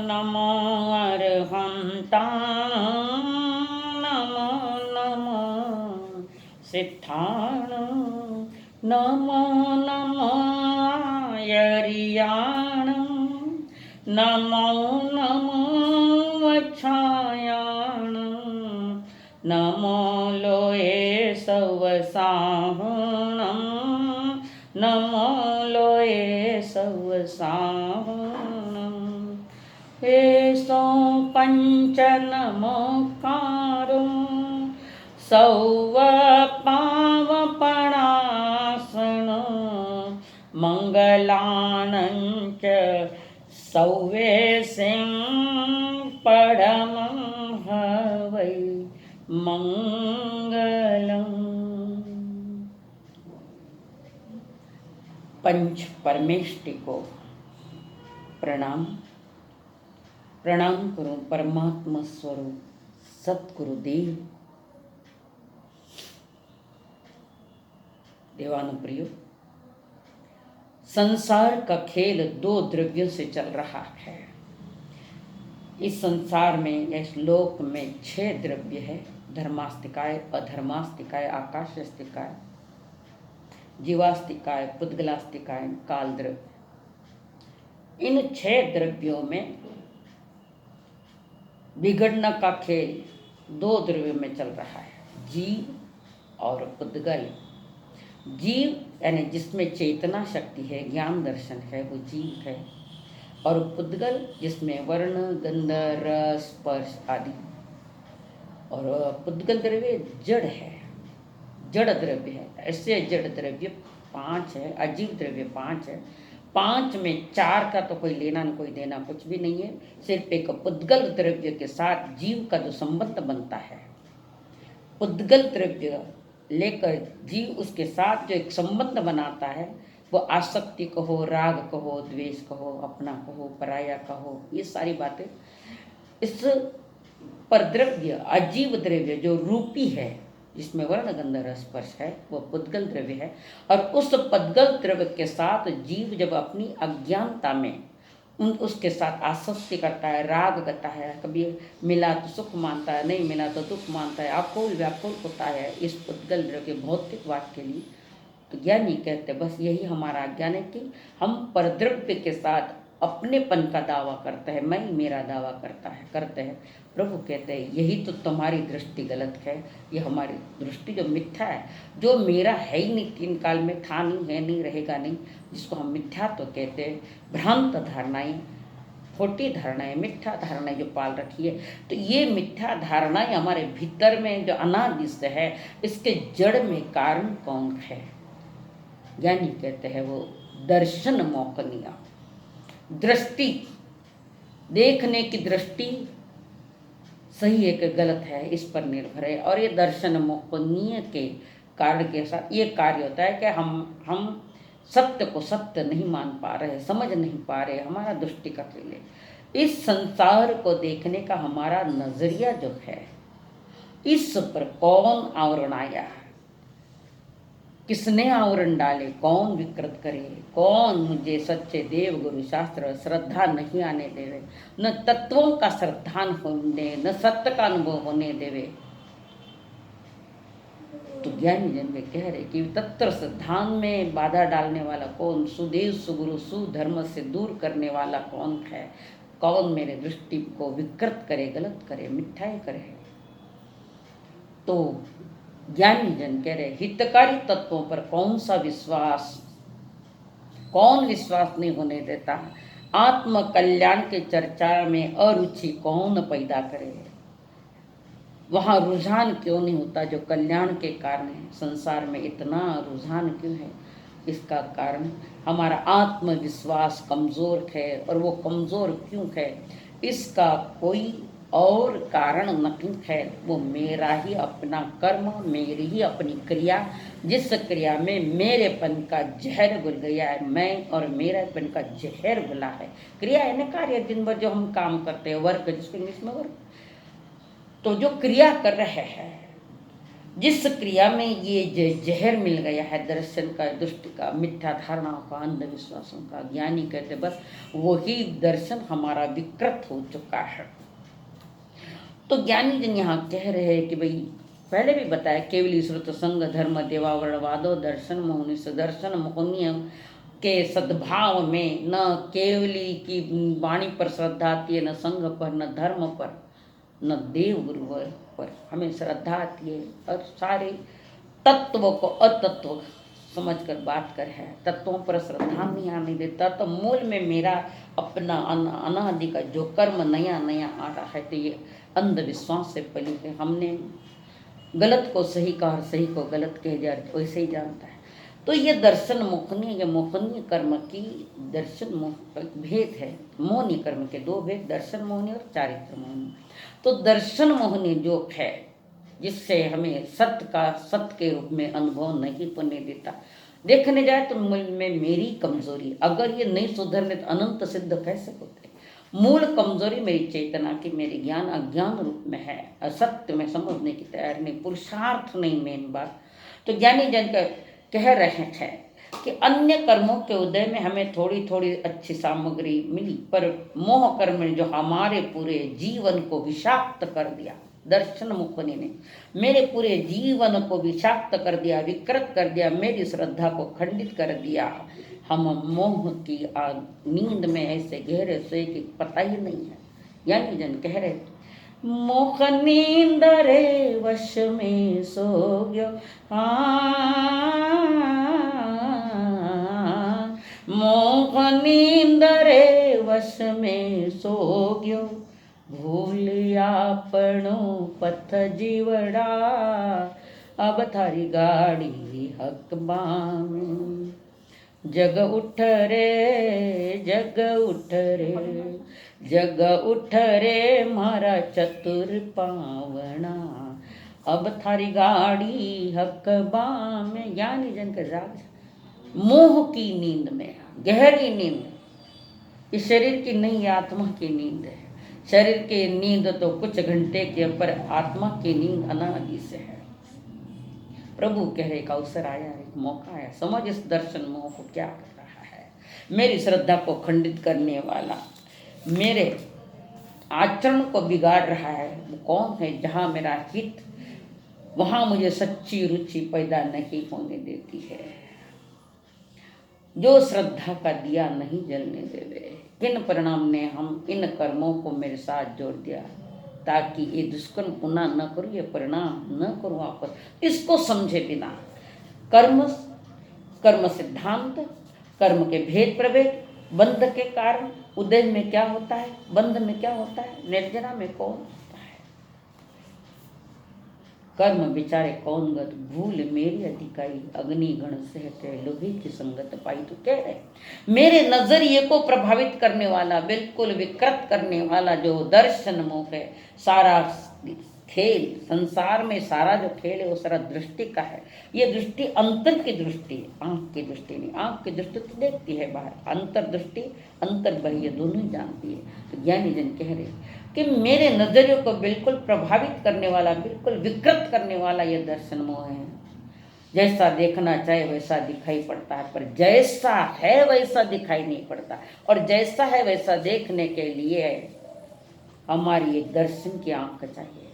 नमो अर्हन्तां नमो नमो सिद्धाणं नमो नमो आयर्याणं नमो नमो वक्षायाणं नमो लोये सवसाहुणं नमो लोये सवसाहुणं एषो पंच नमोकारो सौवपावपणासनो मंगलानंच सौवेसिं परमं हवै मंगलम्। पंच परमेष्टि को प्रणाम। प्रणाम करो परमात्मा स्वरूप सतगुरुदेव। देवानुप्रियो, संसार का खेल दो द्रव्यों से चल रहा है। इस संसार में, इस लोक में 6 द्रव्य है। धर्मास्तिकाय, अधर्मास्तिकाय, आकाशास्तिकाय, जीवास्तिकाय, पुद्गलास्तिकाय, काल द्रव्य। इन 6 द्रव्यों में बिगड़ना का खेल 2 द्रव्यों में चल रहा है, जीव और पुद्गल। जीव यानी जिसमें चेतना शक्ति है, ज्ञान दर्शन है, वो जीव है। और पुद्गल जिसमें वर्ण, गंध, रस, स्पर्श आदि। और पुद्गल द्रव्य जड़ है, जड़ द्रव्य है। ऐसे जड़ द्रव्य 5 है, अजीव द्रव्य 5 है। 5 में 4 का तो कोई लेना न कोई देना कुछ भी नहीं है। सिर्फ एक पुद्गल द्रव्य के साथ जीव का जो संबंध बनता है, पुद्गल द्रव्य लेकर जीव उसके साथ जो एक संबंध बनाता है, वो आसक्ति कहो, राग कहो, द्वेष कहो, अपना कहो, पराया कहो, ये सारी बातें। इस परद्रव्य अजीव द्रव्य जो रूपी है, जिसमें वर्ण गंध रस स्पर्श है, वो पुद्गल द्रव्य है। और उस पुद्गल द्रव्य के साथ जीव जब अपनी अज्ञानता में उसके साथ आसक्ति करता है, राग करता है, कभी मिला तो सुख मानता है, नहीं मिला तो दुख मानता है, आकुल व्याकुल होता है इस पुद्गल द्रव्य भौतिकवाद के लिए। तो ज्ञानी कहते बस यही हमारा अज्ञान है कि हम परद्रव्य के साथ अपनेपन का दावा करते हैं, मैं मेरा दावा करते हैं। प्रभु कहते हैं यही तो तुम्हारी दृष्टि गलत है। ये हमारी दृष्टि जो मिथ्या है, जो मेरा है ही नहीं, 3 काल में था नहीं, है नहीं, रहेगा नहीं, जिसको हम मिथ्या तो कहते हैं। भ्रांत धारणाएं, खोटी धारणाएं, मिथ्या धारणाएं जो पाल रखी है। तो ये मिथ्या धारणाएं हमारे भीतर में जो अनादि से है, इसके जड़ में कारण कौन है? ज्ञानी कहते हैं वो दर्शन मोकनिया, दृष्टि, देखने की दृष्टि सही है कि गलत है, इस पर निर्भर है। और ये दर्शन मोकनीय के कारण के साथ ये कार्य होता है कि हम सत्य को सत्य नहीं मान पा रहे, समझ नहीं पा रहे, हमारा दृष्टि का खेल है। इस संसार को देखने का हमारा नजरिया जो है, इस पर कौन आवरण आया, किसने आवरण डाले, कौन विकृत करे, कौन मुझे सच्चे देव गुरु शास्त्र श्रद्धा नहीं आने देवे, न तत्वों का श्रद्धान होने, न सत्य का अनुभव होने देवे। तो ज्ञानी जन में कह रहे कि तत्व सिद्धांत में बाधा डालने वाला कौन, सुदेव सुगुरु सुधर्म से दूर करने वाला कौन है, कौन मेरे दृष्टि को विकृत करे, गलत करे, मिथ्याई करे। तो ज्ञानी जन कह रहे हितकारी तत्वों पर कौन सा विश्वास, कौन विश्वास नहीं होने देता, आत्म कल्याण के चर्चा में अरुचि कौन पैदा करे, वहाँ रुझान क्यों नहीं होता जो कल्याण के कारण है। संसार में इतना रुझान क्यों है? इसका कारण हमारा आत्मविश्वास कमज़ोर है। और वो कमज़ोर क्यों है, इसका कोई और कारण नहीं है, वो मेरा ही अपना कर्म, मेरी ही अपनी क्रिया, जिस क्रिया में मेरेपन का जहर घुल गया है, मैं और मेरापन का जहर घुला है। क्रिया है ना, कार्य, दिन भर जो हम काम करते हैं, वर्क, जिसको इंग्लिश में वर्क। तो जो क्रिया कर रहे हैं जिस क्रिया में ये जहर मिल गया है, दर्शन का, दृष्टि का, मिथ्या धारणाओं का, अंधविश्वासों का, ज्ञानी कहते बस वही दर्शन हमारा विकृत हो चुका है। तो ज्ञानी जन यहाँ कह रहे हैं कि भाई पहले भी बताया, केवली श्रुत संग धर्म देवावरणवादो दर्शन मोहनी सुदर्शन मोहनीय के सद्भाव में न केवली की वाणी पर श्रद्धा आती है, न संग पर, न धर्म पर, न देव गुरु पर हमें श्रद्धा आती है। और सारे तत्व को अतत्व समझकर बात कर है, तत्वों पर श्रद्धा नहीं आने देता। तो मूल में मेरा अपना अनादि का जो कर्म नया नया आ रहा है, तो ये अंधविश्वास से पली है। हमने गलत को सही कहा और सही को गलत कह दिया, वैसे ही जानता है। तो ये दर्शन मोहनीय, मोहनीय कर्म की दर्शन मोह भेद है। मोहनीय कर्म के दो भेद, दर्शन मोहनीय और चारित्र मोहनीय। तो दर्शन मोहनीय जो है, जिससे हमें सत्य का सत्य के रूप में अनुभव नहीं होने देता। देखने जाए तो में मेरी कमजोरी, अगर ये नहीं सुधरने तो अनंत सिद्ध कैसे होते। मूल कमजोरी मेरी चेतना की, मेरी ज्ञान अज्ञान रूप में है, असत्य में समझने की तैयार नहीं, पुरुषार्थ नहीं मेन बात। तो ज्ञानी जन कह रहे हैं कि अन्य कर्मों के उदय में हमें थोड़ी थोड़ी अच्छी सामग्री मिली, पर मोह कर्म ने जो हमारे पूरे जीवन को विषाक्त कर दिया, दर्शन मुखनी ने मेरे पूरे जीवन को विषाक्त कर दिया, विकृत कर दिया, मेरी श्रद्धा को खंडित कर दिया। हम मोह की नींद में ऐसे गहरे सोए कि पता ही नहीं है। यानी जन कह रहे मोह नींद रे वश में सो गयो, मोह नींद रे वश में सो गयो, भूलिया पणो पथ जीवड़ा, अब थारी गाड़ी हकबान। जग उठ रे, जग उठ रे, जग उठ रे मारा चतुर पावना, अब थारी गाड़ी हकबा में। ज्ञानी जन का जाग, मोह की नींद में, गहरी नींद। इस शरीर की नहीं, आत्मा की नींद है। शरीर की नींद तो कुछ घंटे के, पर आत्मा की नींद अनादि से है। प्रभु कह रहे एक अवसर आया, एक मौका आया, समझ इस दर्शन मोह को क्या कर रहा है। मेरी श्रद्धा को खंडित करने वाला, मेरे आचरण को बिगाड़ रहा है, वो कौन है? जहाँ मेरा हित, वहाँ मुझे सच्ची रुचि पैदा नहीं होने देती है। जो श्रद्धा का दिया नहीं जलने देवे, किन परिणाम ने हम इन कर्मों को मेरे साथ जोड़ दिया, ताकि ये दुष्कर्म पुनः न करूँ, ये परिणाम न करूँ वापस। इसको समझे बिना कर्म, कर्म सिद्धांत, कर्म के भेद प्रभेद, बंध के कारण उदय में क्या होता है, बंध में क्या होता है, निर्जना में कौन होता है। कर्म बिचारे कौन गत, भूल मेरी अधिकाई, अग्नि गण सहते लोहे की संगत पाई। तो कह रहे मेरे नजरिए को प्रभावित करने वाला, बिल्कुल विकृत करने वाला जो दर्शन मोह है, सारा खेल संसार में, सारा जो खेल है वो सारा दृष्टि का है। ये दृष्टि अंतर की दृष्टि है, आंख की दृष्टि नहीं। आंख की दृष्टि तो देखती है बाहर, अंतर दृष्टि अंतर बाह्य दोनों ही जानती है। तो ज्ञानी जन कह रहे कि मेरे नजरियों को बिल्कुल प्रभावित करने वाला, बिल्कुल विकृत करने वाला ये दर्शन मोह है। जैसा देखना चाहे वैसा दिखाई पड़ता है, पर जैसा है वैसा दिखाई नहीं पड़ता। और जैसा है वैसा देखने के लिए हमारी एक दर्शन की आंख चाहिए,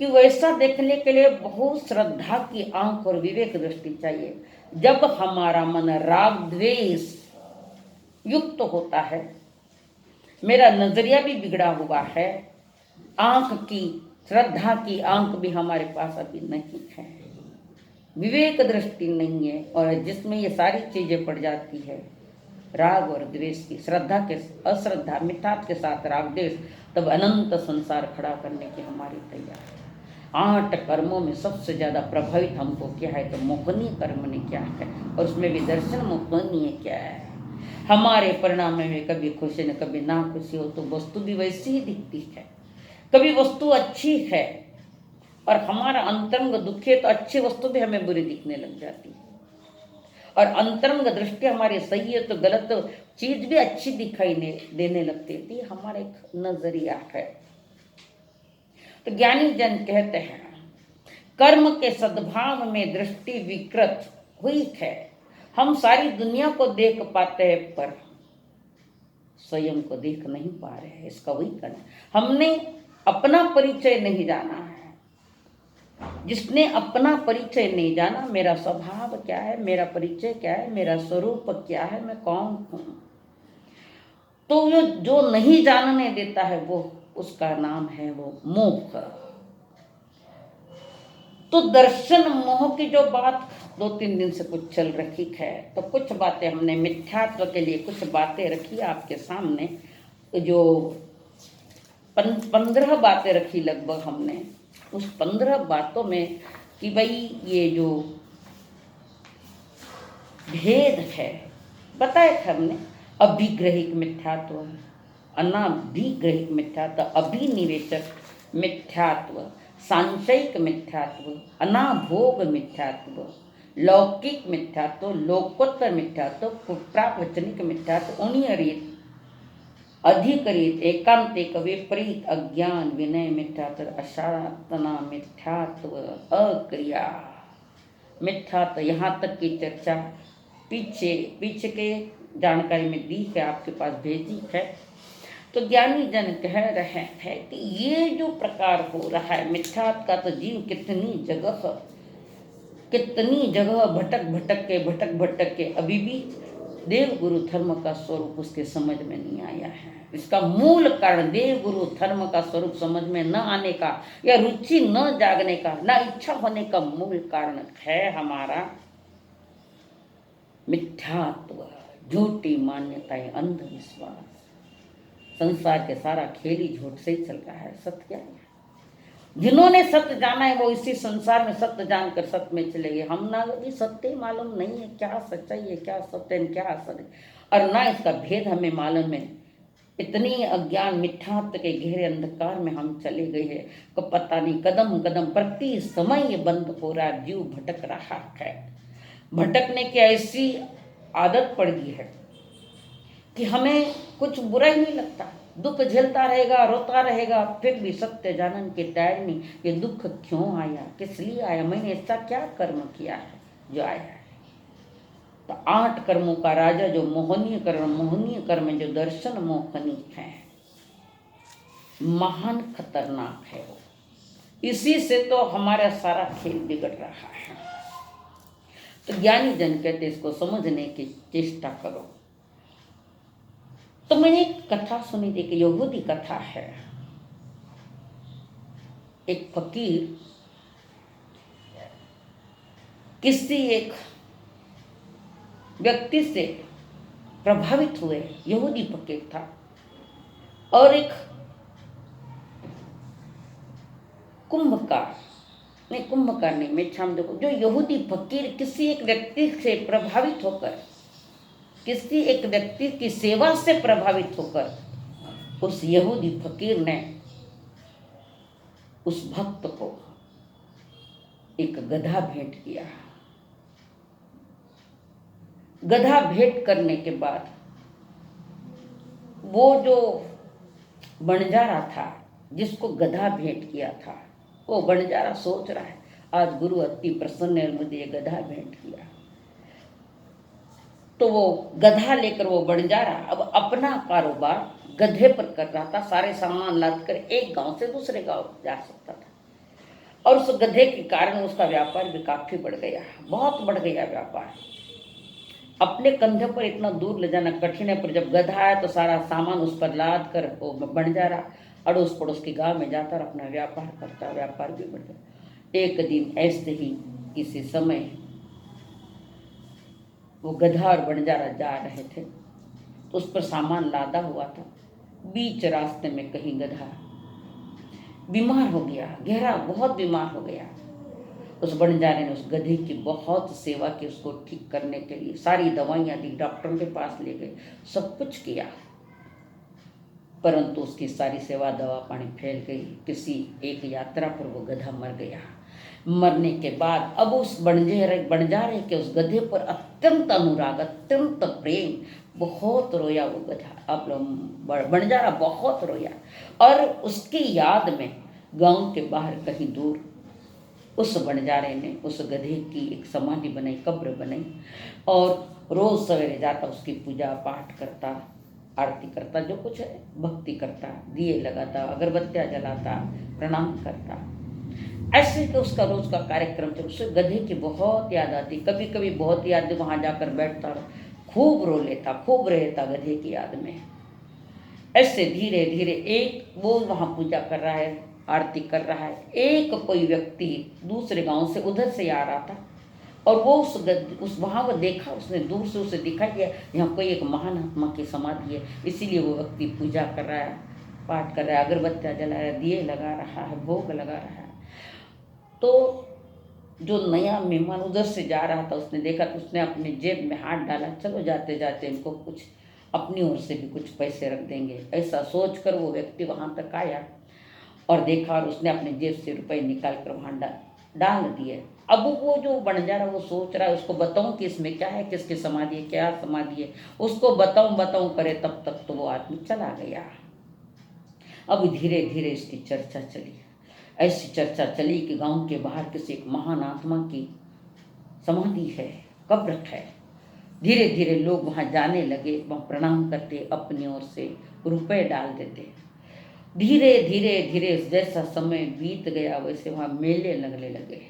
कि वैसा देखने के लिए बहुत श्रद्धा की आंख और विवेक दृष्टि चाहिए। जब हमारा मन राग द्वेष युक्त होता है, मेरा नजरिया भी बिगड़ा हुआ है, आंख की, श्रद्धा की आंख भी हमारे पास अभी नहीं है, विवेक दृष्टि नहीं है, और जिसमें ये सारी चीजें पड़ जाती है, राग और द्वेष की, श्रद्धा के अश्रद्धा, मिथ्यात्व के साथ राग द्वेष, तब अनंत संसार खड़ा करने की हमारी तैयार है। 8 कर्मों में सबसे ज्यादा प्रभावित हमको क्या है, तो मोहनीय कर्म ने क्या है, और उसमें भी दर्शन मोहनीय क्या है। हमारे परिणाम में कभी खुशी न कभी ना खुशी हो, तो वस्तु भी वैसी ही दिखती है। कभी वस्तु अच्छी है और हमारा अंतरंग दुखी है, तो अच्छी वस्तु भी हमें बुरी दिखने लग जाती है। और अंतरंग दृष्टि हमारी सही है तो गलत चीज भी अच्छी दिखाई देने लगती है। ये हमारा एक नजरिया है। तो ज्ञानी जन कहते हैं कर्म के सद्भाव में दृष्टि विकृत हुई है। हम सारी दुनिया को देख पाते हैं पर स्वयं को देख नहीं पा रहे हैं। इसका वही कारण हमने अपना परिचय नहीं जाना है। जिसने अपना परिचय नहीं जाना, मेरा स्वभाव क्या है, मेरा परिचय क्या है, मेरा स्वरूप क्या है, मैं कौन हूँ, तो वो जो नहीं जानने देता है वो उसका नाम है वो मोह। तो दर्शन मोह की जो बात 2-3 दिन से कुछ चल रही है, तो कुछ बातें हमने मिथ्यात्व के लिए कुछ बातें रखी आपके सामने। जो 15 बातें रखी लगभग हमने, उस 15 बातों में कि भाई ये जो भेद है बताया था हमने। अभिग्रहिक मिथ्यात्व, अनाभिग्रहिक मिथ्यात्व, अभिनिवेशक मिथ्यात्व, सांशयिक मिथ्यात्व, अनाभोग मिथ्यात्व, लौकिक मिथ्यात्व, लोकोत्तर मिथ्यात्व, कुप्रावचनिक मिथ्यात्व, उणीयरीत, अधिकरीत, एकांतिक, विपरीत, अज्ञान, विनय मिथ्यात्व, अशातना मिथ्यात्व, अक्रिया मिथ्यात्व। यहाँ तक की चर्चा पीछे के जानकारी में दी है, आपके पास भेजी है। तो ज्ञानी जन कह रहे हैं कि ये जो प्रकार हो रहा है मिथ्यात्व का, तो जीव कितनी जगह भटक के अभी भी देव गुरु धर्म का स्वरूप उसके समझ में नहीं आया है। इसका मूल कारण देव गुरु धर्म का स्वरूप समझ में न आने का या रुचि न जागने का, न इच्छा होने का मूल कारण है हमारा मिथ्यात्व, झूठी मान्यताएं, अंधविश्वास। संसार के सारा खेल ही झूठ से ही चल रहा है। सत्य क्या है? जिन्होंने सत्य जाना है वो इसी संसार में सत्य जानकर सत्य में चले गए। हम ना भी सत्य मालूम नहीं है, क्या सच्चाई है, क्या सत्य है, क्या असर है, और ना इसका भेद हमें मालूम है। इतनी अज्ञान मिथ्यात्व के गहरे अंधकार में हम चले गए हैं तो पता नहीं कदम कदम प्रति समय ये बंद हो रहा, जीव भटक रहा है। भटकने की ऐसी आदत पड़ गई है कि हमें कुछ बुरा ही नहीं लगता, दुख झेलता रहेगा, रोता रहेगा, फिर भी सत्य जानन के तैयार नहीं। ये दुख क्यों आया, किस लिए आया, मैंने ऐसा क्या कर्म किया है जो आया है। तो 8 कर्मों का राजा जो मोहनीय कर्म जो दर्शन मोहनी है, महान खतरनाक है वो। इसी से तो हमारा सारा खेल बिगड़ रहा है। तो ज्ञानी जन कहते इसको समझने की चेष्टा करो। तो मैंने एक कथा सुनी थी कि यहूदी कथा है। एक फकीर किसी एक व्यक्ति से प्रभावित हुए, यहूदी फकीर था, और एक कुंभकार नहीं, मैं छाम देखो, जो यहूदी फकीर किसी एक व्यक्ति से प्रभावित होकर, किसी एक व्यक्ति की सेवा से प्रभावित होकर, उस यहूदी फकीर ने उस भक्त को एक गधा भेंट किया। गधा भेंट करने के बाद वो जो बंजारा था जिसको गधा भेंट किया था, वो बंजारा सोच रहा है आज गुरु अति प्रसन्न है, मुझे ये गधा भेंट किया। तो वो गधा लेकर वो बंजारा अब अपना कारोबार गधे पर कर रहा था। सारे सामान लाद कर एक गांव से दूसरे गांव जा सकता था, और उस गधे के कारण उसका व्यापार भी काफी बढ़ गया, बहुत बढ़ गया व्यापार। अपने कंधे पर इतना दूर ले जाना कठिन है, पर जब गधा आया तो सारा सामान उस पर लाद कर वो बंजारा अड़ोस पड़ोस के गांव में जाता और अपना व्यापार करता, व्यापार भी बढ़ गया। एक दिन ऐसे ही किसी समय वो गधा और बंजारा जा रहे थे, तो उस पर सामान लादा हुआ था। बीच रास्ते में कहीं गधा बीमार हो गया, गहरा बहुत बीमार हो गया। उस बंजारे ने उस गधे की बहुत सेवा की, उसको ठीक करने के लिए सारी दवाइयाँ दी, डॉक्टरों के पास ले गए, सब कुछ किया, परंतु उसकी सारी सेवा दवा पानी फैल गई। किसी एक यात्रा पर वो गधा मर गया। मरने के बाद अब उस बंजारे के उस गधे पर अत्यंत अनुराग, अत्यंत प्रेम, बहुत रोया वो गधा। अब बंजारा बहुत रोया, और उसकी याद में गांव के बाहर कहीं दूर उस बंजारे ने उस गधे की एक समाधि बनाई, कब्र बनाई, और रोज सवेरे जाता, उसकी पूजा पाठ करता, आरती करता, जो कुछ है भक्ति करता, दिए लगाता, अगरबत्तियाँ जलाता, प्रणाम करता। ऐसे कि उसका रोज का कार्यक्रम चल। उसे गधे की बहुत याद आती, कभी कभी बहुत याद, वहाँ जाकर बैठता, खूब रो लेता, खूब रहता गधे की याद में। ऐसे धीरे धीरे एक वो वहाँ पूजा कर रहा है, आरती कर रहा है, एक कोई व्यक्ति दूसरे गांव से उधर से आ रहा था, और वो उस वहाँ वो देखा, उसने दूर से उसे दिखाई दिया यहाँ कोई एक महान आत्मा की समाधि है, इसीलिए वो व्यक्ति पूजा कर रहा है, पाठ कर रहा है, अगरबत्तियाँ जला रहा है, दिए लगा रहा है, भोग लगा रहा है। तो जो नया मेहमान उधर से जा रहा था, उसने देखा तो उसने अपने जेब में हाथ डाला, चलो जाते जाते इनको कुछ अपनी ओर से भी कुछ पैसे रख देंगे, ऐसा सोचकर वो व्यक्ति वहाँ तक आया और देखा, और उसने अपने जेब से रुपए निकाल कर वहाँ डाल दिए। अब वो जो बंजारा वो सोच रहा है उसको बताऊं कि इसमें क्या है, किसकी समाधि है, क्या समाधि है, उसको बताऊं बताऊं करे, तब तक तो वो आदमी चला गया। अब धीरे धीरे इसकी चर्चा चली, ऐसी चर्चा चली कि गांव के बाहर किसी एक महान आत्मा की समाधि है, कब्र है। धीरे धीरे लोग वहाँ जाने लगे, वहाँ प्रणाम करते, अपनी ओर से रुपए डाल देते। धीरे धीरे धीरे जैसा समय बीत गया वैसे वहाँ मेले लगने लगे।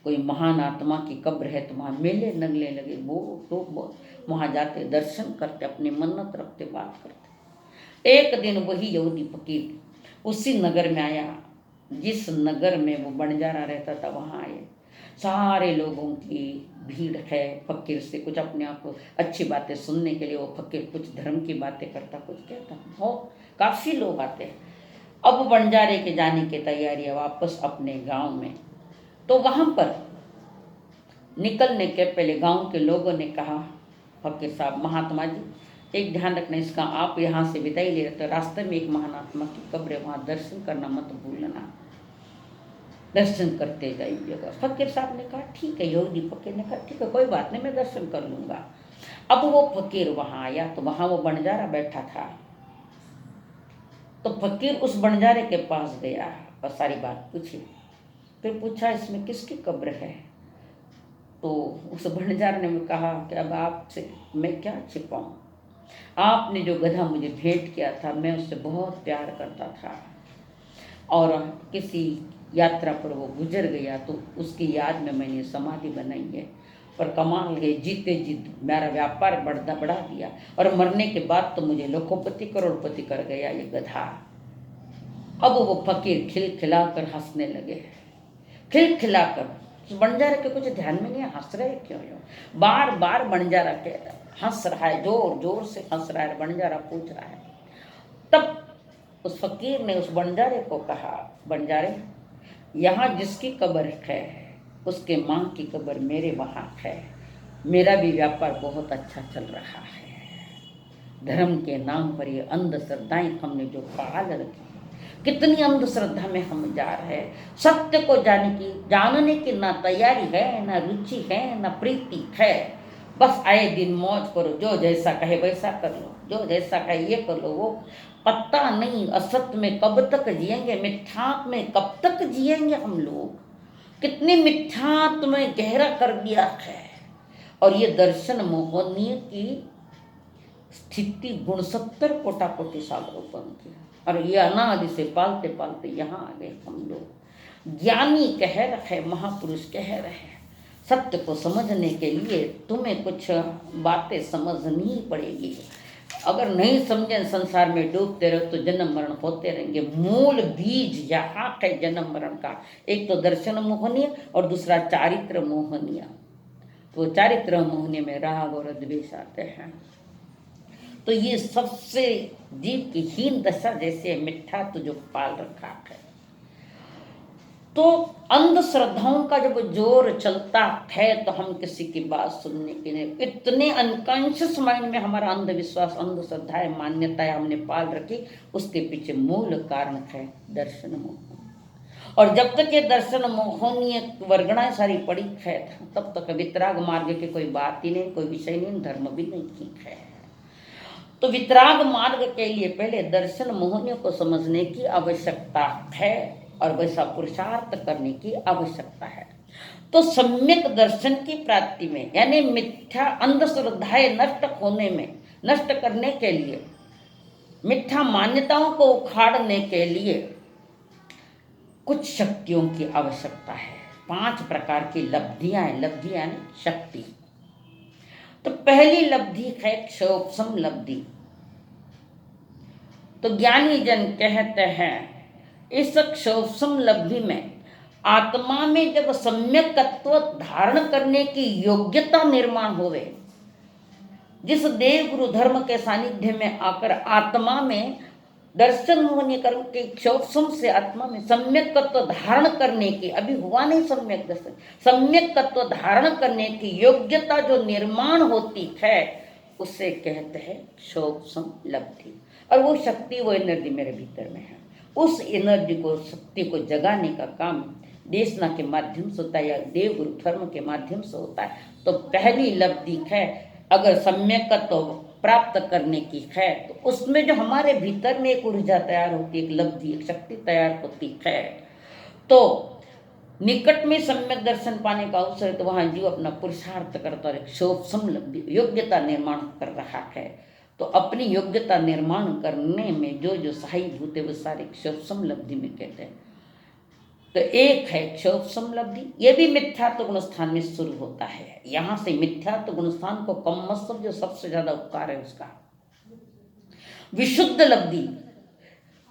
कोई महान आत्मा की कब्र है तो वहाँ मेले लगने लगे, वो तो वहाँ जाते, दर्शन करते, अपनी मन्नत रखते, बात करते। एक दिन वही यहूदी फकीर उसी नगर में आया जिस नगर में वो बंजारा रहता था, वहाँ आए। सारे लोगों की भीड़ है, फकीर से कुछ अपने आप को अच्छी बातें सुनने के लिए। वो फकीर कुछ धर्म की बातें करता, कुछ कहता, बहुत काफ़ी लोग आते हैं। अब बंजारे के जाने की तैयारी है वापस अपने गांव में। तो वहाँ पर निकलने के पहले गांव के लोगों ने कहा, फकीर साहब, महात्मा जी एक ध्यान रखना इसका, आप यहाँ से विदाई ले रहे तो रास्ते में एक महात्मा की कब्र है, वहाँ दर्शन करना मत भूलना, दर्शन करते जाइएगा। फकीर साहब ने कहा ठीक है, यहूदी फकीर ने कहा ठीक है, कोई बात नहीं, मैं दर्शन कर लूँगा। अब वो फकीर वहाँ आया तो वहाँ वो बंजारा बैठा था। तो फकीर उस बंजारे के पास गया और सारी बात पूछी। फिर पूछा इसमें किसकी कब्र है? तो उस बंजारे ने कहा कि अब आपसे मैं क्या छिपाऊं, आपने जो गधा मुझे भेंट किया था मैं उससे बहुत प्यार करता था, और किसी यात्रा पर वो गुजर गया तो उसकी याद में मैंने समाधि बनाई है। पर कमाल है, जीते जीत मेरा व्यापार बढ़ा दिया, और मरने के बाद तो मुझे लाखोपति करोड़पति कर गया ये गधा। अब वो फकीर खिलखिलाकर हंसने लगे, खिलखिलाकर। बंजारा के कुछ ध्यान में नहीं, हंस रहे क्यों? बार बार बंजारा के हंस रहा है, जोर जोर से हंस रहा है। बंजारा पूछ रहा है। तब उस फकीर ने उस बंजारे को कहा, बंजारे यहाँ जिसकी कब्र है उसके माँ की कब्र मेरे वहाँ है, मेरा भी व्यापार बहुत अच्छा चल रहा है। धर्म के नाम पर ये अंधश्रद्धाएं हमने जो पाल रखी, कितनी अंधश्रद्धा में हम जा रहे हैं। सत्य को जानने की ना तैयारी है, ना रुचि है, ना प्रीति है। बस आए दिन मौज करो, जो जैसा कहे वैसा कर लो, जो जैसा कहे ये कर लो, वो पता नहीं असत्य में कब तक जिएंगे, मिथ्यात्व में कब तक जिएंगे हम लोग। कितनी मिथ्यात्व में गहरा कर दिया है। और ये दर्शन मोहनीय की स्थिति गुणसत्तर कोटा कोटि सागरों की, और ये अनादि से पालते पालते यहाँ आ गए हम लोग। ज्ञानी कह रहे, महापुरुष कह रहे, सत्य को समझने के लिए तुम्हें कुछ बातें समझनी पड़ेगी। अगर नहीं समझे संसार में डूबते रहो तो जन्म मरण होते रहेंगे। मूल बीज यहाँ है जन्म मरण का, एक तो दर्शन मोहनीय और दूसरा चारित्र मोहनीय। तो चारित्र मोहनीय में राग और द्वेष आते हैं। तो ये सबसे जीव की हीन दशा जैसे मिथ्या तो जो पाल रखा है। तो अंधश्रद्धाओं का जब जोर चलता है तो हम किसी की बात सुनने के लिए, इतने अनकॉन्शियस माइंड में हमारा अंधविश्वास, अंधश्रद्धाएं, मान्यताएं हमने पाल रखी, उसके पीछे मूल कारण है दर्शन मोह। और जब तक ये दर्शन मोहनीय वर्गणाएं सारी पड़ी है तब तक वितराग मार्ग की कोई बात ही नहीं, कोई विषय नहीं, धर्म भी नहीं ठीक है। तो वितराग मार्ग के लिए पहले दर्शन मोहनियों को समझने की आवश्यकता है। और वैसा पुरुषार्थ करने की आवश्यकता है। तो सम्यक दर्शन की प्राप्ति में, यानी मिथ्या अंधश्रद्धाएं नष्ट करने के लिए, मिथ्या मान्यताओं को उखाड़ने के लिए कुछ शक्तियों की आवश्यकता है। 5 प्रकार की लब्धियां हैं। लब्धि यानी शक्ति। तो पहली लब्धि है क्षोभसम लब्धि। तो ज्ञानी जन कहते हैं इस क्षोभसम लब्धि में आत्मा में जब सम्यक तत्व धारण करने की योग्यता निर्माण होवे, जिस देव गुरु धर्म के सानिध्य में आकर आत्मा में दर्शन होने कर के क्षोभसम से आत्मा में सम्यक तत्व धारण करने की, अभी हुआ नहीं सम्यक दर्शन, सम्यक तत्व धारण करने की योग्यता जो निर्माण होती है उसे कहते हैं क्षोभसम लब्धि। और वो शक्ति, वो एनर्जी मेरे भीतर में है। उस एनर्जी को, शक्ति को जगाने का काम देशना के माध्यम से होता है या देव गुरु धर्म के माध्यम से होता है। तो पहली लब्धि है, अगर सम्यकत्व प्राप्त करने की है तो उसमें जो हमारे भीतर में एक ऊर्जा तैयार होती है, एक लब्धि, एक शक्ति तैयार होती है। तो निकट में सम्यक दर्शन पाने का अवसर है तो वहाँ जीव अपना पुरुषार्थ करता और एक क्षोभसम लब्धि, योग्यता निर्माण कर रहा है। तो अपनी योग्यता निर्माण करने में जो जो सहायभूत है वो सारे क्षोभसम लब्धि में कहते हैं। तो एक है क्षोभसम लब्धि, ये भी मिथ्यात्व गुणस्थान में शुरू होता है। यहाँ से मिथ्यात्व गुणस्थान को कम मतलब जो सबसे ज्यादा उपकार है उसका। विशुद्ध लब्धि,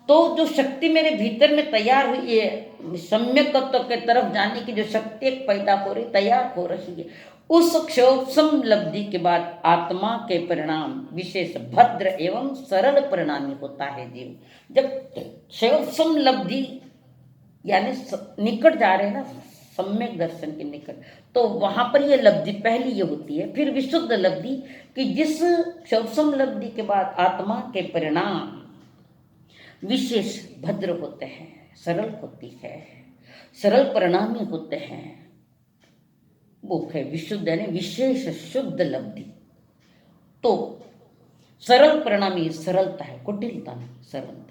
तो जो शक्ति मेरे भीतर में तैयार हुई है, सम्यक तत्व के तरफ जाने की जो शक्ति पैदा हो रही, तैयार हो रही है, उस क्षोभसम लब्धि के बाद आत्मा के परिणाम विशेष भद्र एवं सरल परिणामी होता है जीव। जब क्षोभसम लब्धि यानी निकट जा रहे हैं ना, सम्यक दर्शन के निकट, तो वहां पर ये लब्धि पहली ये होती है। फिर विशुद्ध लब्धि कि जिस क्षोभसम लब्धि के बाद आत्मा के परिणाम विशेष भद्र होते हैं, सरल होती है, सरल परिणामी होते हैं, वो है विशुद्ध यानी विशेष शुद्ध लब्धि। तो सरल परिणामी सरलता है, कुटिलता नहीं, सरलता।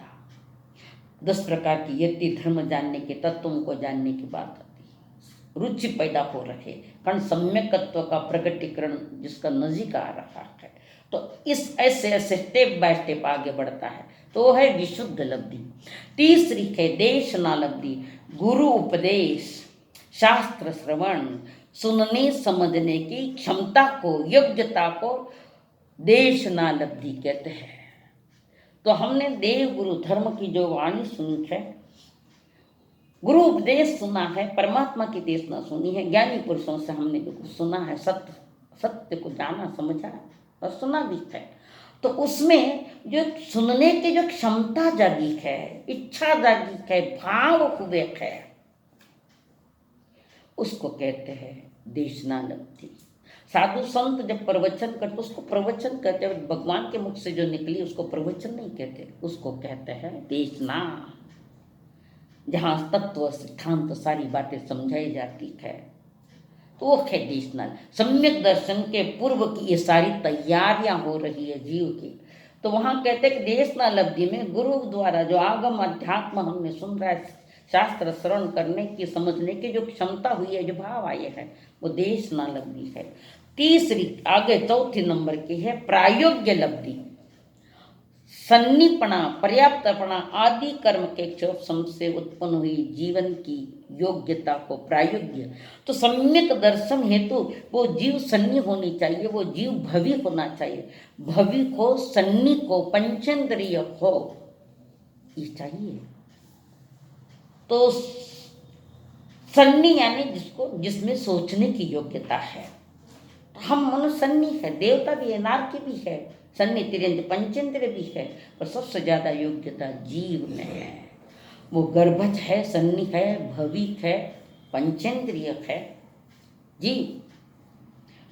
10 प्रकार की यति धर्म जानने के, तत्वों को जानने की बात आती है, रुचि पैदा हो रहे, कारण सम्यक तत्व का प्रकटीकरण जिसका नजीक आ रहा है। तो इस ऐसे ऐसे स्टेप बाय स्टेप आगे बढ़ता है, तो है विशुद्ध लब्धि। तीसरी है देशना लब्धि, गुरु उपदेश, शास्त्र श्रवण, सुनने समझने की क्षमता को, योग्यता को देशना लब्धि कहते हैं। तो हमने देव गुरु धर्म की जो वाणी सुनी है, गुरु उपदेश सुना है, परमात्मा की देशना सुनी है, ज्ञानी पुरुषों से हमने जो कुछ सुना है, सत्य को जाना, समझा और सुना भी है, तो उसमें जो सुनने की जो क्षमता जागी है, इच्छा जागी है, भाव हुए है, उसको कहते हैं देशना लब्धि। साधु संत जब प्रवचन करते उसको प्रवचन कहते हैं, भगवान के मुख से जो निकली उसको प्रवचन नहीं कहते, उसको कहते हैं देशना, जहाँ तत्व सिद्धांत तो सारी बातें समझाई जाती है, तो वो है देशना। सम्यक दर्शन के पूर्व की ये सारी तैयारियां हो रही है जीव की, तो वहाँ कहते हैं कि देशना लब्धि में गुरु द्वारा जो आगम अध्यात्म हमने सुन रहा है, शास्त्र श्रवण करने की, समझने की जो क्षमता हुई है, जो भाव आए हैं, वो देशना लब्धि है। तीसरी आगे चौथी नंबर की है प्रायोग्य लब्धि, सन्नीपना, पर्याप्तपना आदि कर्म के क्षोभसम से उत्पन्न हुई जीवन की योग्यता को प्रायोग्य। तो सम्यक दर्शन हेतु वो जीव सन्नी होनी चाहिए, वो जीव भवी होना चाहिए, भवी हो, सन्नी को, पंचेंद्रिय हो, ये चाहिए। तो सन्नी यानी जिसमें सोचने की योग्यता है। हम मनुष्य सन्नी है, देवता भी है, नारकी भी है, सन्नी तिरंज पंचेंद्र भी है, पर सबसे ज्यादा योग्यता जीव में है। वो गर्भज है, सन्नी है, भविक है, पंचेंद्रिय है जीव।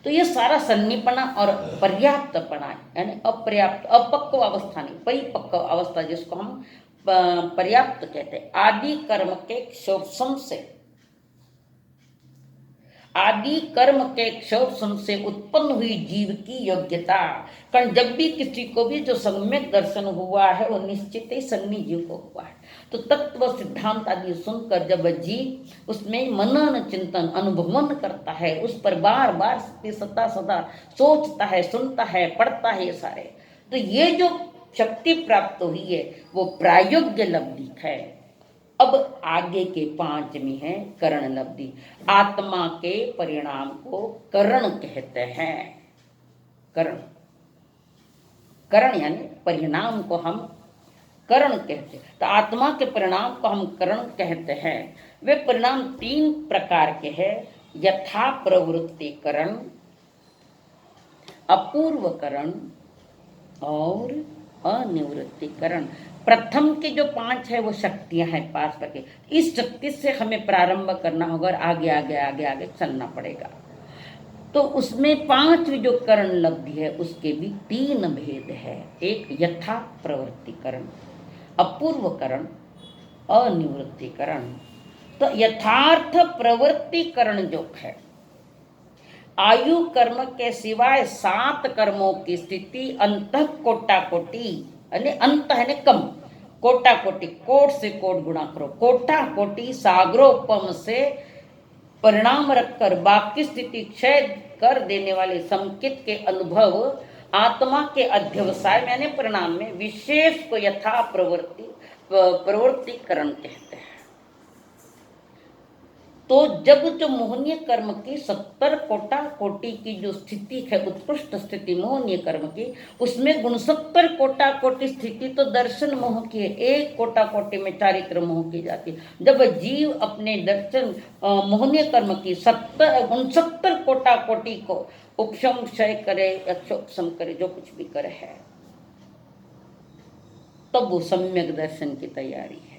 तो ये सारा सन्नीपना और पर्याप्तपना यानी अपर्याप्त, अपक्व अवस्था नहीं, परिपक्व अवस्था जिसको हम पर्याप्त कहते हैं, आदि कर्म के क्षोभसम से, आदि कर्म के क्षोभसम से उत्पन्न हुई जीव की योग्यता। कारण जब भी किसी को भी जो सम्यक दर्शन हुआ है वो निश्चित ही सन्नी जीव को हुआ है। तो तत्व सिद्धांत आदि सुनकर जब जीव उसमें मनन चिंतन अनुभवन करता है, उस पर बार बार सदा सदा सोचता है, सुनता है, पढ़ता है, ये सारे, तो ये जो शक्ति प्राप्त हुई है वो प्रायोग्य लब्धि है। अब आगे के 5 में है करण लब्धि। आत्मा के परिणाम को करण कहते हैं। करण, करण यानी परिणाम को हम करण कहते हैं। तो आत्मा के परिणाम को हम करण कहते हैं। वे परिणाम 3 प्रकार के हैं, यथा प्रवृत्ति करण, अपूर्व करण और अनिवृत्ति करण। प्रथम के जो 5 है वो शक्तियां हैं 5 प्रकार के। इस शक्ति से हमें प्रारंभ करना होगा और आगे आगे आगे आगे चलना पड़ेगा। तो उसमें 5 जो करण लब्धि है उसके भी 3 भेद है। एक यथा प्रवृत्तिकरण, अपूर्वकरण, अनिवृत्तिकरण। तो यथार्थ प्रवृत्तिकरण जो है, आयु कर्म के सिवाय 7 कर्मों की स्थिति अंतः कोटा कोटि, यानी अंत है कम, कोटा कोटि, कोट से कोट गुणा करो, कोटा कोटि सागरोपम से परिणाम रखकर बाकी स्थिति क्षय कर देने वाले संकित के अनुभव आत्मा के अध्यवसाय यानी परिणाम में विशेष को यथा प्रवृत्तिकरण कहते हैं। तो जब जो मोहनीय कर्म की 70 कोटा कोटि की जो स्थिति है, उत्कृष्ट स्थिति मोहनीय कर्म की, उसमें 69 कोटा कोटि स्थिति तो दर्शन मोह की है, 1 कोटा कोटि में चारित्र मोह की जाती है। जब जीव अपने दर्शन मोहनीय कर्म की 69 कोटा कोटि को उपशम क्षय करे, अक्षोपशम करे, जो कुछ भी करे है, तब वो सम्यक दर्शन की तैयारी है।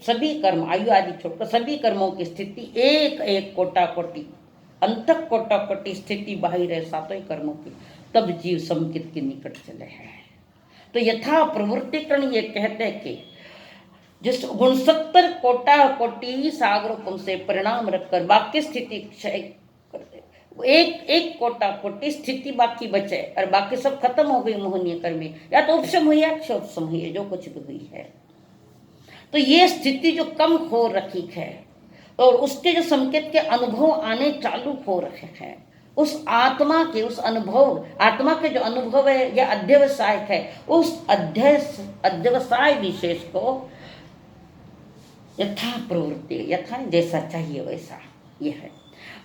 सभी कर्म आयु आदि छोड़कर सभी कर्मों की स्थिति 1 कोटा कोटि, अंत कोटा कोटि स्थिति बाहिर है 7 कर्मों की, तब जीव संकित के निकट चले हैं। तो यथा प्रवृत्तिकरण ये कहते हैं कि जिस 69 कोटा कोटि सागरोपम से परिणाम रखकर बाकी स्थिति क्षय कर दे, एक कोटा कोटि स्थिति बाकी बचे और बाकी सब खत्म हो गई मोहनीय कर्म में, या तो उपशम हुई या क्षोपशम हुई है, जो कुछ भी हुई है। तो ये स्थिति जो कम हो रखी है और उसके जो संकेत के अनुभव आने चालू हो रखे हैं, उस आत्मा के उस अनुभव, आत्मा के जो अनुभव है या अध्यवसाय है, उस अध्यवसाय विशेष को यथा प्रवृत्ति, यथा जैसा चाहिए वैसा यह है।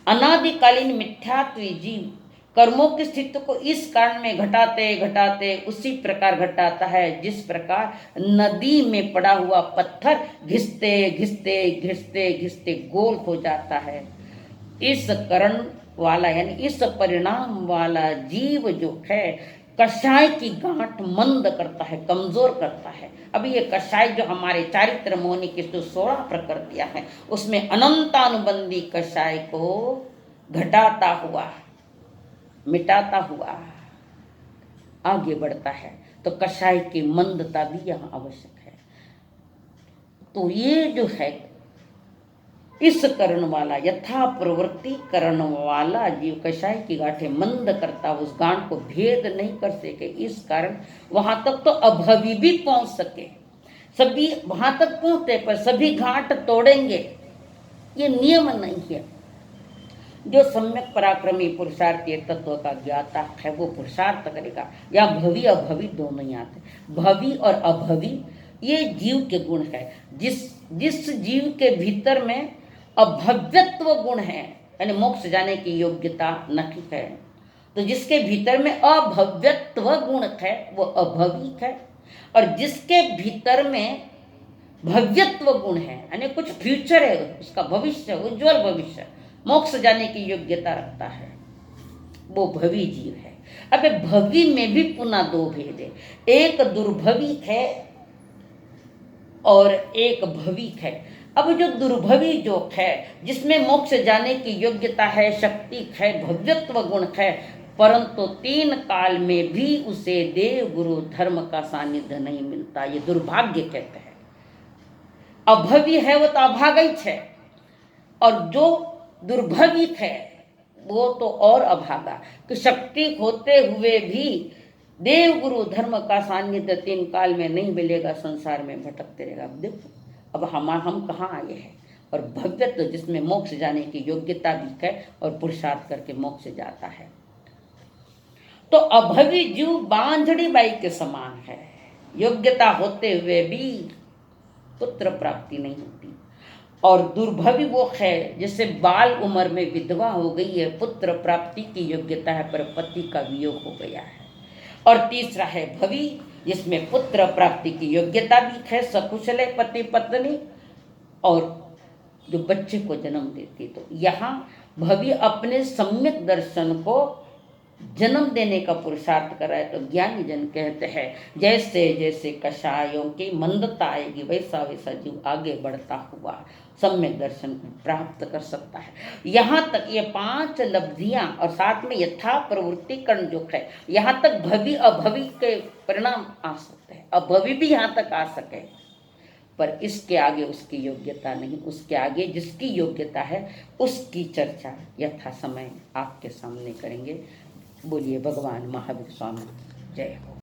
अनादिकालीन मिथ्यात्व जीव कर्मों की स्थिति को इस कारण में घटाते घटाते उसी प्रकार घटाता है जिस प्रकार नदी में पड़ा हुआ पत्थर घिसते घिसते घिसते घिसते गोल हो जाता है। इस करण वाला यानी इस परिणाम वाला जीव जो है कषाय की गांठ मंद करता है, कमजोर करता है। अभी ये कषाय जो हमारे चारित्र मोहनी की जो 16 प्रकृतियां हैं उसमें अनंतानुबंधी कषाय को घटाता हुआ, मिटाता हुआ आगे बढ़ता है। तो कषाय की मंदता भी यहाँ आवश्यक है। तो ये जो है इस करण वाला यथा प्रवृत्ति करण वाला जीव कषाय की गांठें मंद करता, उस गांठ को भेद नहीं कर सके, इस कारण वहां तक तो अभवी भी पहुंच सके। सभी वहां तक पहुंचते पर सभी गांठ तोड़ेंगे ये नियम नहीं है। जो सम्यक पराक्रमी पुरुषार्थी तत्व का ज्ञाता है वो पुरुषार्थ करेगा। या भवी अभवी दोनों ही आते। भवी और अभवी ये जीव के गुण है। जिस जीव के भीतर में अभव्यत्व गुण है, यानी मोक्ष जाने की योग्यता नहीं है, तो जिसके भीतर में अभव्यत्व गुण है वो अभविक है। और जिसके भीतर में भव्यत्व गुण है, यानी कुछ फ्यूचर है, उसका भविष्य, उज्ज्वल भविष्य, मोक्ष जाने की योग्यता रखता है, वो भवी जीव है। अब भवी में भी पुनः 2 भेद है, एक दुर्भविक है और एक भविक है। अब जो दुर्भवी जो है जिसमें मोक्ष जाने की योग्यता है, शक्ति है, भव्यत्व गुण है, परंतु 3 काल में भी उसे देव गुरु धर्म का सानिध्य नहीं मिलता, ये दुर्भाग्य कहते हैं। अभवी है वो तो अभागिक है, और जो दुर्भविक है वो तो और अभागा कि शक्ति होते हुए भी देव गुरु धर्म का सान्निध्य 3 काल में नहीं मिलेगा, संसार में भटकते रहेगा। अब देखो, अब हम कहाँ आए हैं, और भव्यत्व जिसमें मोक्ष जाने की योग्यता भी है और पुरुषार्थ करके मोक्ष जाता है। तो अभवी जीव बांझड़ी बाई के समान है, योग्यता होते हुए भी पुत्र प्राप्ति नहीं होती। और दुर्भवी वो है जिसे बाल उम्र में विधवा हो गई है, पुत्र प्राप्ति की योग्यता है पर पति का वियोग हो गया है। और तीसरा है भवी, जिसमें पुत्र प्राप्ति की योग्यता भी है, सकुशल है पति पत्नी, और जो बच्चे को जन्म देती। तो यहाँ भवी अपने सम्यक दर्शन को जन्म देने का पुरुषार्थ कर रहा है। तो ज्ञानी जन कहते हैं जैसे जैसे कषायों की मंदता आएगी वैसा वैसा जीव आगे बढ़ता हुआ सम्यक दर्शन को प्राप्त कर सकता है। यहाँ तक ये 5 लब्धियाँ और साथ में यथा प्रवृत्तिकरण जो है, यहाँ तक भवी अभवी के परिणाम आ सकते हैं, अभवी भी यहाँ तक आ सके, पर इसके आगे उसकी योग्यता नहीं। उसके आगे जिसकी योग्यता है उसकी चर्चा यथा समय आपके सामने करेंगे। बोलिए भगवान महावीर स्वामी जय हो।